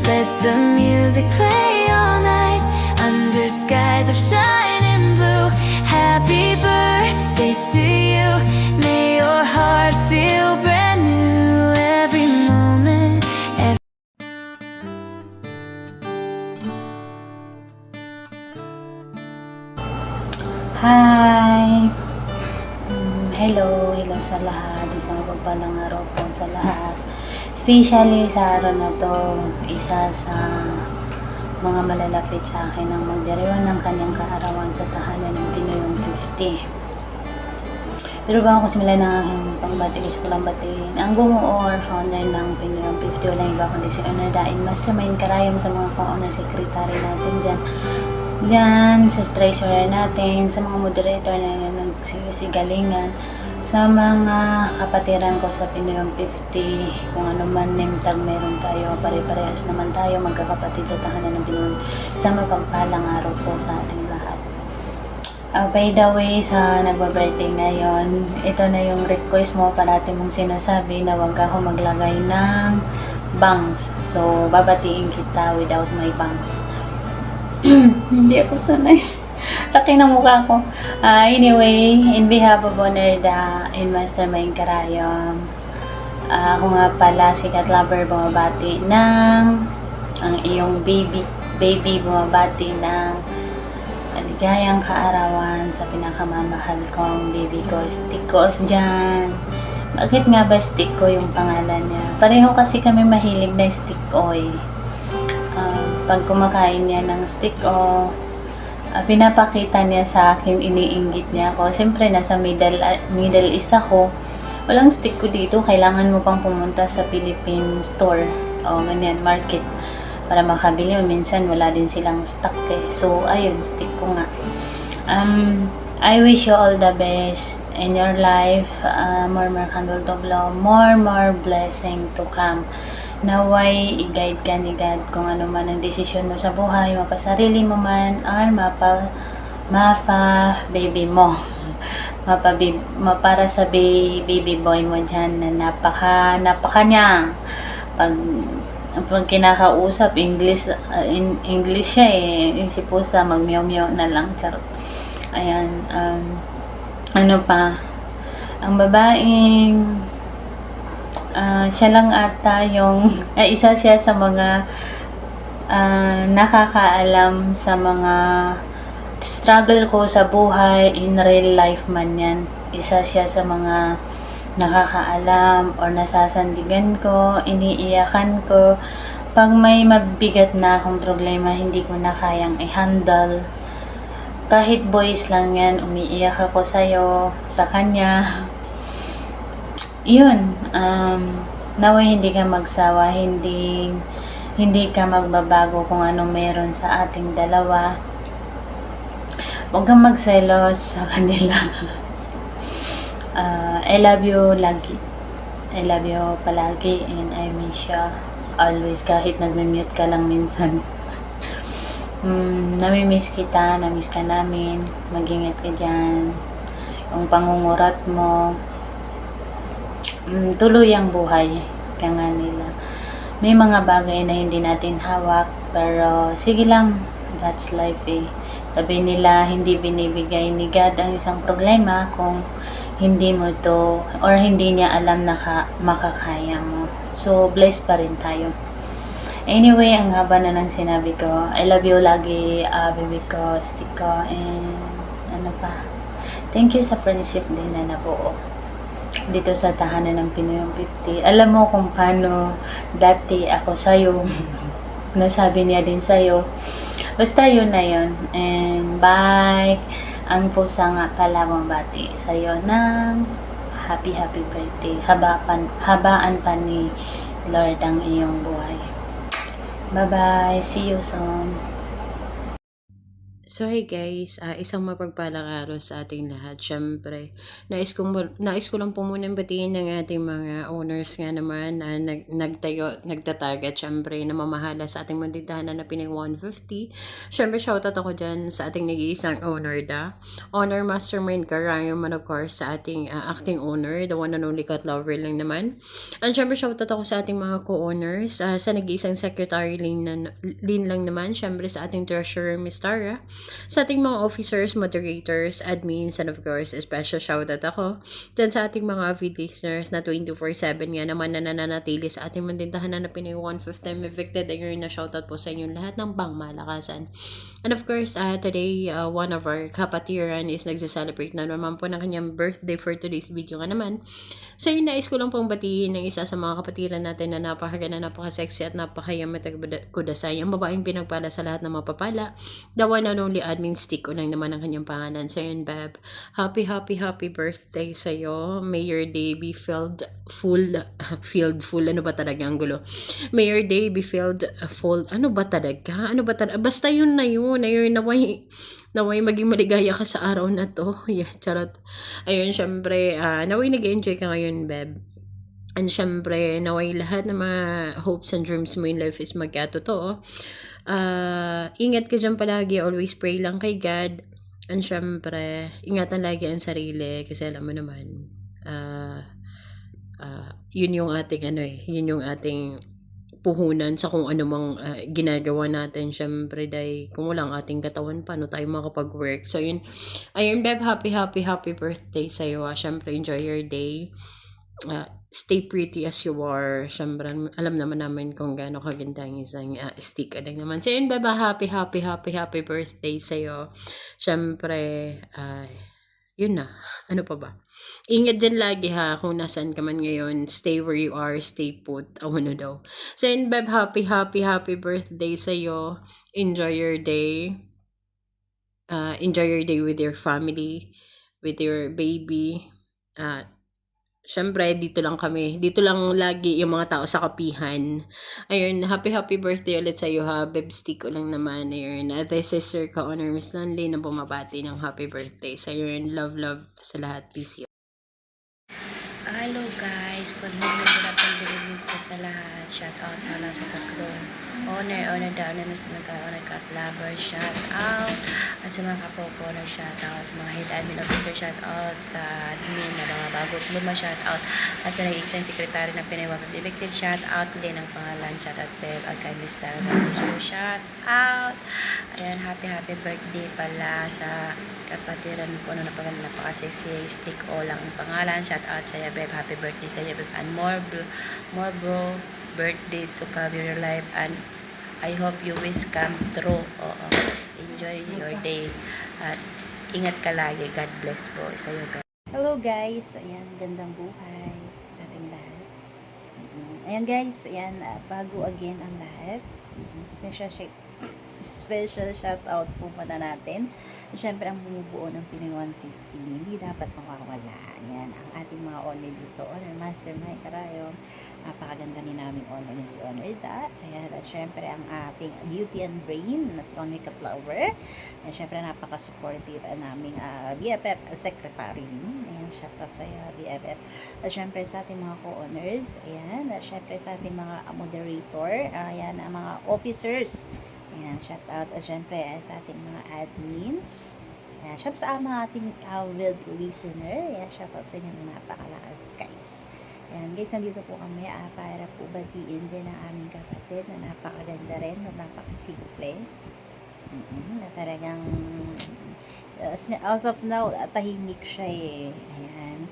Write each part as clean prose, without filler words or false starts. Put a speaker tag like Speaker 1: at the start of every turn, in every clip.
Speaker 1: Let the music play all night under skies of shining blue. Happy birthday to you. May your heart feel brand new every moment.
Speaker 2: Hi! Hello sa lahat. Isang mapagpalang araw po sa lahat. Especially sa araw na to, isa sa mga malalapit sa akin ang magdiriwang ng kanyang kaarawan sa tahanan ng Pinoyong 50. Pero bago ko simulan ng aking pangbati, gusto ko lang batiin ang bumuo or founder ng Pinoyong 50. Walang iba kundi si Owner Dain Mastermind Karayom, sa mga co-owner secretary natin dyan sa treasurer natin, sa mga moderator na nagsisigalingan, sa mga kapatiran ko sa Pinoyong 50, kung ano man name tag meron tayo, pare-parehas naman tayo magkakapatid sa tahanan ng Pinoy. Sa mapagpalang araw po sa ating lahat. By the way, sa nagba-birthday ngayon, ito na yung request mo, parati mong sinasabi na wag ako maglagay ng bangs. So, babatiin kita without my bangs. Hindi ako sanay. Laki ng mukha ko. Anyway, in behalf of Owner Dain Mastermind Karayom, ako nga pala si Cat Lover bumabati ng ang iyong baby bumabati ng maligayang kaarawan sa pinakamamahal kong baby ko, Stikos dyan. Bakit nga ba Stiko yung pangalan niya? Pareho kasi kami mahilig na Stikoy. Pag kumakain niya ng Stiko, pinapakita niya sa akin, iniinggit niya ako. Siyempre, nasa Middle East ako. Walang Stiko dito. Kailangan mo pang pumunta sa Philippine store o ganyan, market, para makabili. Minsan, wala din silang stock eh. So, ayun, Stiko nga. I wish you all the best in your life. More candle to blow. More blessing to come. Naway, i-guide ka ni God kung ano man ang desisyon mo sa buhay, mapasarili mo man, or baby mo. Para sa baby boy mo dyan na napaka niya. Pag kinakausap, English siya eh. Si Pusa, mag-meow na lang. Charot. Ayan. Ano pa? Ang babaeng siya lang ata yung isa siya sa mga nakakaalam sa mga struggle ko sa buhay in real life man yan. Isa siya sa mga nakakaalam or nasasandigan ko, iniiyakan ko pag may mabigat na akong problema, hindi ko na kayang i-handle. Kahit boys lang yan, umiiyak ako sa kanya. Yun, naway hindi ka magsawa, hindi ka magbabago kung anong meron sa ating dalawa. Huwag kang magselos sa kanila. I love you lagi. I love you palagi and I miss you always, kahit nagme-mute ka lang minsan. Namimiss kita, namiss ka namin. Mag-ingat ka dyan. Yung pangungurat mo, tuloy ang buhay, kaya nga nila. May mga bagay na hindi natin hawak, pero sige lang, that's life eh. Sabi nila, hindi binibigay ni God ang isang problema kung hindi mo to, or hindi niya alam na makakaya mo. So, blessed pa rin tayo. Anyway, ang haba na ng sinabi ko. I love you lagi, baby ko, Stiko, and ano pa. Thank you sa friendship din na nabuo dito sa tahanan ng Pinoyong 50. Alam mo kung paano dati ako sa'yo. Nasabi niya din sa'yo. Basta yun na yun. And bye. Ang pusa nga pala mabati sa'yo ng happy birthday. Habaan pa ni Lord ang iyong buhay. Bye-bye. See you soon.
Speaker 3: So hey guys, isang mapagpalang araw sa ating lahat. Siyempre, nais ko lang po munang batiin ng ating mga owners nga naman na nagtatag at siyempre namamahala sa ating munting tahanan na Pinay 150. Siyempre, shoutout ako dyan sa ating nag-iisang owner owner mastermind Karayo man of course sa ating acting owner, the one and only Cat Lover lang naman. And siyempre, shoutout ako sa ating mga co-owners, sa nag-iisang secretary Lin lang naman, siyempre sa ating treasurer Miss Tara, sa ating mga officers, moderators, admins, and of course, special shoutout ako dyan sa ating mga avid listeners na 24/7 nga naman na nananatili sa ating mandintahan na Pinay 150 time evicted. Ayun na shoutout po sa inyong lahat ng pangmalakasan. And of course, today, one of our kapatiran is nagse-celebrate na naman po ng kanyang birthday for today's video nga naman. So yun, nais ko lang pong batiin ng isa sa mga kapatiran natin na napakaganda, napaka-sexy at napakayamit at kudasay. Ang babaeng pinagpala sa lahat ng mapapala. The one and only admin stick ko lang naman ang kanyang pangalan. So yun, Beb, happy birthday sa'yo. May your day be filled full, ano ba talaga ang gulo? May your day be filled full, ano ba talaga? Basta yun na yun. Ayun, naway maging maligaya ka sa araw na to. Yeah, charot. Ayun, syempre, naway nag-enjoy ka ngayon, Beb. And syempre, naway lahat ng mga hopes and dreams mo in life is magkatotoo. Ingat ka dyan palagi. Always pray lang kay God. And syempre, ingatan lagi ang sarili. Kasi alam mo naman, yun yung ating yun yung ating puhunan sa kung ano mang ginagawa natin. Syempre, dahil kung walang ating katawan, paano tayo makapag-work? So, yun. Ayun, Beb, happy birthday sa'yo. Syempre, enjoy your day. Stay pretty as you are. Syempre, alam naman namin kung gaano kaganda ang isang stick lang naman. So, yun, Beb, happy birthday sa'yo. Syempre, yun na. Ano pa ba? Ingat dyan lagi ha, kung nasaan ka man ngayon. Stay where you are, stay put. Ano daw. So yun, Beb, happy birthday sa'yo. Enjoy your day. Enjoy your day with your family, with your baby. Syempre, dito lang kami. Dito lang lagi yung mga tao sa kapihan. Ayun, happy birthday ulit sa'yo ha. Beb, stick ko lang naman. Ayun, this is Sir Ka-Honor Miss Lonely na bumabati ng happy birthday. So, ayun, love sa lahat. Peace.
Speaker 2: Hello guys, good morning, good afternoon po sa lahat. Shout out na lang sa tatlong owner down na mas nag-owner Cat Lover, shout out. At sa mga kapo-owner, shout out. Sa mga head admin officer, shout out. Sa admin na mga bagot luma, shout out. At sa nag-exam secretary ng Pinay 150 evicted, shout out. Lin ang pangalan, shout out. Beb, at kay Mr. Show, shout out. Ayan, happy birthday pala sa kapatiran ko na napaka-sexy stick o lang ang pangalan. Shout out sa Beb, happy birthday sa Beb, and more bro birthday to come your life, and I hope you wish come true. Oo. Enjoy your day at ingat ka lagi. God bless po sa iyo, Beb. Hello guys, ayan, gandang buhay sa ating lahat. Ayan guys, ayan, bago again ang lahat. Special shout out po muna natin. Siyempre, ang bumubuo ng Pinay 150, hindi dapat mawawala. Yan, ang ating mga owner dito. Owner Master Mike Karayo. Napakaganda ni namin owner ni si Owner Da. Ayan, at syempre, ang ating beauty and brain na si Owner Cat Lover. Ayan, syempre, napaka-supportive naming BFF secretary. Ayan, shout out sa iyo, BFF. At syempre, sa ating mga co-owners. Ayan, at syempre, sa ating mga moderator. Ayan, ang mga officers. Ayan, shout out. At syempre, sa ating mga admins. Ayan, shout out sa mga ating avid listener. Ayan, shout out sa inyo na napakalakas, guys. Ayan, guys, nandito po kami para po batiin din ang aming kapatid na napakaganda rin, na napakasimple. Na talagang, as of now, tahimik siya eh. Ayan.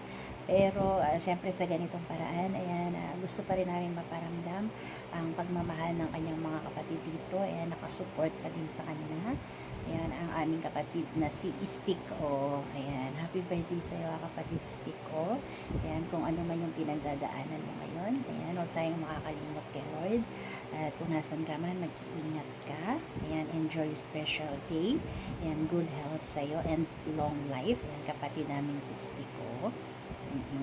Speaker 2: Pero, syempre sa ganitong paraan, ayan, gusto pa rin namin maparamdam ang pagmamahal ng kanyang mga kapatid dito. Ayan, nakasupport pa din sa kanila. Ayan, ang aming kapatid na si Stick O. Ayan, happy birthday sa iyo, kapatid Stick O. Ayan, kung ano man yung pinagdadaanan mo ngayon. Ayan, huwag tayong makakalimot kay Lord. At kung nasan ka man, mag-iingat ka. Ayan, enjoy your special day. Ayan, good health sa iyo and long life. Ayan, kapatid namin si Stick O.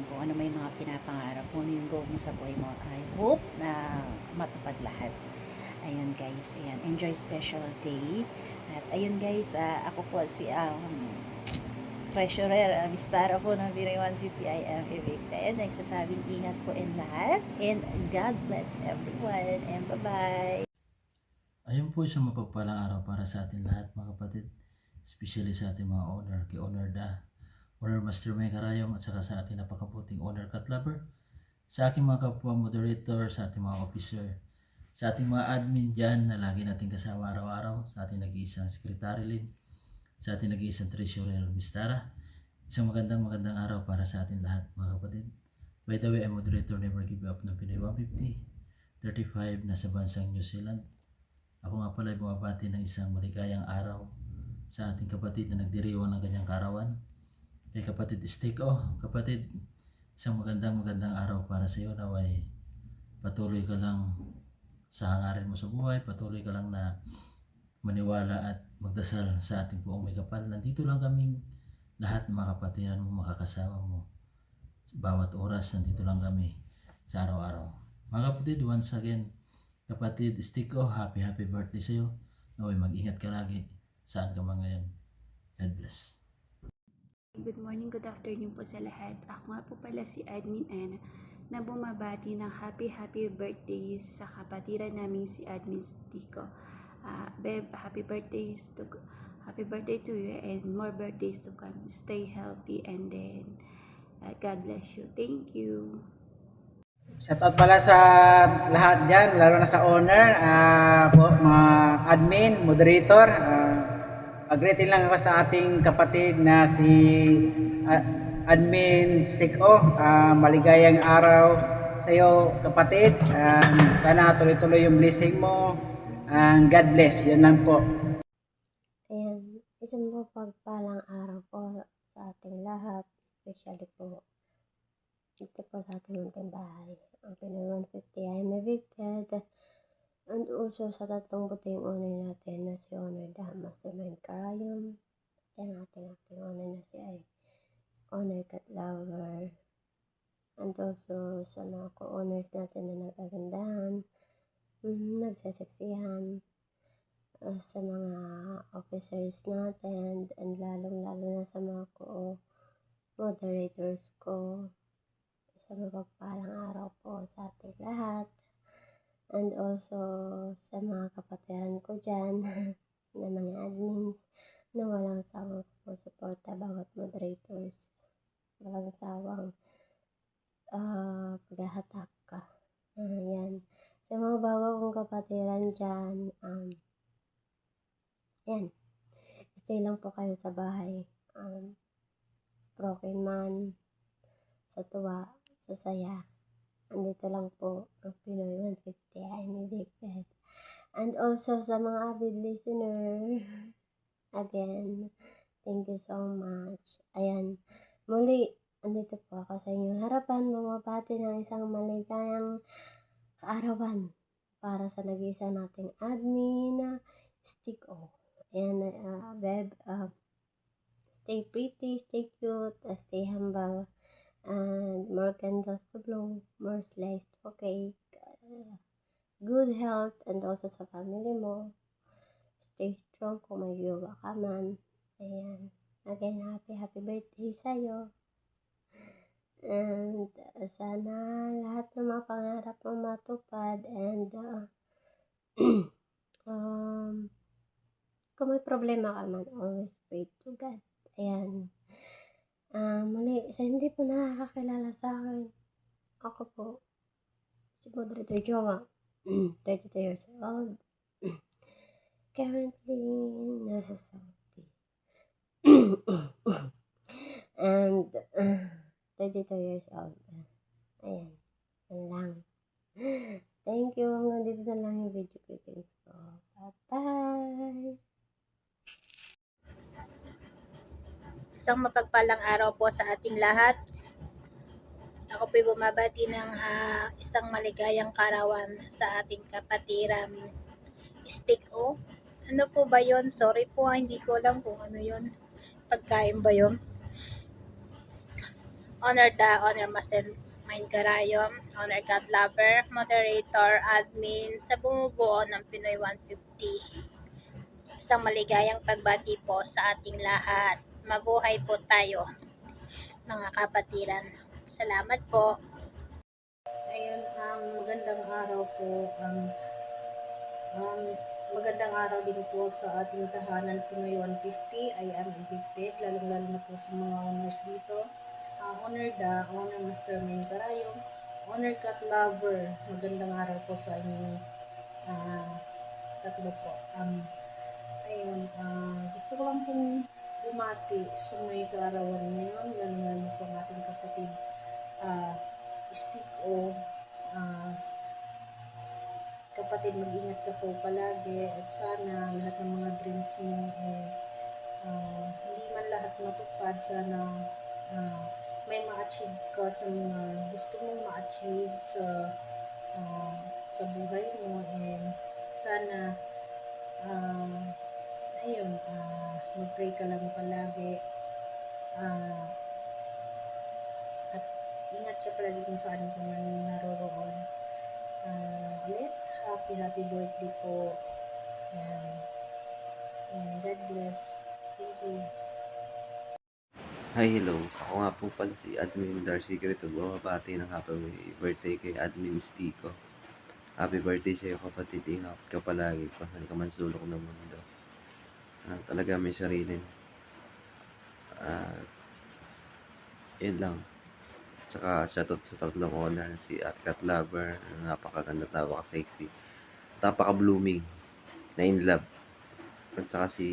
Speaker 2: Kung ano may mga pinapangarap mo, yung goal mo sa buhay mo, I hope na matupad lahat.
Speaker 4: Ayun guys, ayan, enjoy special day. At ayun guys, ako po si treasurer, Mistara po ng Biray 150. I am evicted. Nagsasabing ingat po in lahat. And God bless everyone. And bye-bye.
Speaker 5: Ayun po isang mapagpalang araw para sa atin lahat mga kapatid, especially sa ating mga owner, kay Owner Da, Owner Master May Karayong at saka sa ating napakaputing Owner Cat Lover, sa aking mga kapwa moderator, sa ating mga officer, sa ating mga admin dyan na lagi natin kasama araw-araw, sa ating nag-iisang Secretary Lynn, sa ating nag-iisang Treasurer Miss Tara. Isang magandang araw para sa atin lahat mga kapatid. By the way, I'm moderator Never Give Up ng Pinoy 150, 35 na sa bansang New Zealand. Ako nga pala ay bumabati ng isang maligayang araw sa ating kapatid na nagdiriwang ng kanyang karawan. Kay kapatid Stiko, kapatid, isang magandang araw para sa iyo. Naway patuloy ka lang sa hangarin mo sa buhay, patuloy ka lang na maniwala at magdasal sa ating buong may kapal. Nandito lang kaming lahat ng mga kapatiran mo, makakasama mo. Bawat oras, nandito lang kami sa araw-araw. Mga kapatid, once again, kapatid Stiko, happy birthday sa iyo. Naway mag-ingat ka lagi saan ka man ngayon. God bless.
Speaker 6: Good morning, good afternoon po sa lahat. Ako nga po pala si Admin Anna na bumabati ng happy birthday sa kapatiran namin si Admin Stiko. Beb, happy birthday to you and more birthdays to come. Stay healthy and then God bless you. Thank you.
Speaker 7: Shoutout pala sa lahat dyan, lalo na sa owner, mga admin, moderator. Mag-greeting lang ako sa ating kapatid na si Admin Stiko. Maligayang araw sa iyo kapatid. Sana tuloy-tuloy yung blessing mo. God bless. Yun lang po.
Speaker 8: Ayan, isang mapagpalang araw po sa ating lahat, especially po dito po sa ating munting bahay. Ang Pinoy 150 ay evicted. And also sa tatlong buting owner natin na si Owner Dama, si Main Karayom. Yan ating owner na si Owner Cat Lover. And also sa mga co-owners natin na nagagandahan, nagsasaksihan, sa mga officers natin, and lalong-lalo na sa mga co-moderators ko. Isang mapagpalang araw po sa ating lahat. And also sa mga kapatiran ko dyan na mga admins na walang sawang sumusuporta bawat moderators. Walang sawang paghahatak ka. Yan. Sa mga bago kong kapatiran dyan, yan. Stay lang po kayo sa bahay. Broken man, sa tuwa, sa saya. Andito lang po ang Pinoy 150. I'm evicted. And also sa mga avid listener, again, thank you so much. Ayan, muli, andito po ako sa inyong harapan, bumabati ng isang maligayang kaarawan para sa nag-iisa nating admin, Stiko. Ayan, Beb, stay pretty, stay cute, stay humble. And more candles to blow, more sliced cake, good health, and also sa family mo. Stay strong kung may yoga ka man. Ayan. Again, happy birthday sa'yo. And sana lahat ng mga pangarap mo matupad. And kung may problema ka man, always pray to God. Ayan. Muli, sa hindi po nakakakilala sa akin, ako po, si Moderator Jowa, 32 years old, currently nasa Saudi, and 32 years old. Ayan, yan lang. Thank you, hanggang dito na lang yung video clippings ko. Bye-bye!
Speaker 4: Isang mapagpalang araw po sa ating lahat. Ako po'y bumabati ng isang maligayang karawan sa ating kapatiran Stiko. Ano po ba yon? Sorry po, hindi ko alam kung ano yon. Pagkain ba yon? Honor Master Mind Garayom, Owner Cat Lover, Moderator, Admin, sa bumubuo ng Pinoy 150. Isang maligayang pagbati po sa ating lahat. Mabuhay po tayo, mga kapatiran. Salamat po.
Speaker 9: Ayun, magandang araw po. Magandang araw din po sa ating tahanan Pinoy 150. I am evicted, lalong-lalo na po sa mga owners dito. Owner Da, Owner Master Main Karayom, Owner Cat Lover, magandang araw po sa inyong tatlo po. Ayun, gusto ko lang pong bumati sa may kaarawan ngayon, lalong-lalo po ang ating kapatid Stiko. Kapatid, mag-ingat ka po palagi at sana lahat ng mga dreams mo hindi man lahat matupad, sana may ma-achieve ka sa mga gusto mong ma-achieve sa buhay mo, and sana ayun, mag-pray ka lang palagi at ingat ka palagi kung saan ka man naroroon. Ulit, happy birthday po, and God bless. Thank you.
Speaker 10: Hi, hello. Ako nga po pala si Admin Darcy Grito. Bumabati ng happy birthday kay Admin Stiko. Happy birthday sa iyo, kapatid. Ingat ka palagi kung saan ka man sulok ng mundo. Talaga may sarili. Yun lang. Tsaka shoutout sa tatlong owner, si Cat Lover, napakaganda, napaka-sexy, napaka-blooming, na in love. At saka si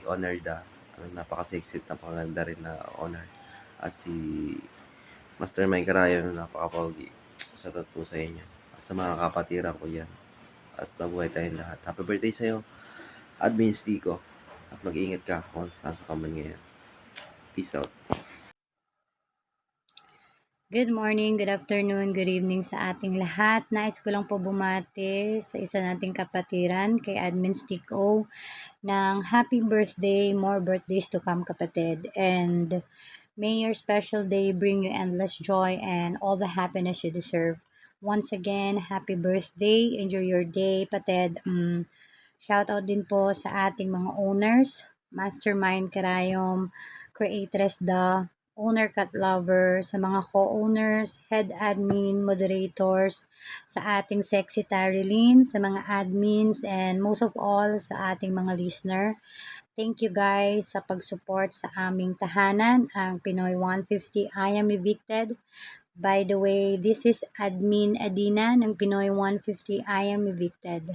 Speaker 10: Owner Da, napaka-sexy at napakaganda rin na owner. At si Master Mike Karayom, napaka-pogi. Shoutout po sa inyo. At sa mga kapatira ko yan. At mabuhay tayong lahat. Happy birthday sa'yo, Admin Stiko. At mag-iingat ka kung saan ka man ngayon. Peace out.
Speaker 2: Good morning, good afternoon, good evening sa ating lahat. Nais ko lang po bumati sa isa nating kapatiran, kay Admin Stiko, ng happy birthday, more birthdays to come, kapatid. And may your special day bring you endless joy and all the happiness you deserve. Once again, happy birthday. Enjoy your day, patid. Shout out din po sa ating mga owners, Mastermind Karayom, Creatress Da, Owner Cat Lover, sa mga co-owners, head admin, moderators, sa ating sexy Tarilyn, sa mga admins, and most of all sa ating mga listener. Thank you guys sa pag-support sa aming tahanan, ang Pinoy 150 I Am Evicted. By the way, this is Admin Adina ng Pinoy 150 I Am Evicted.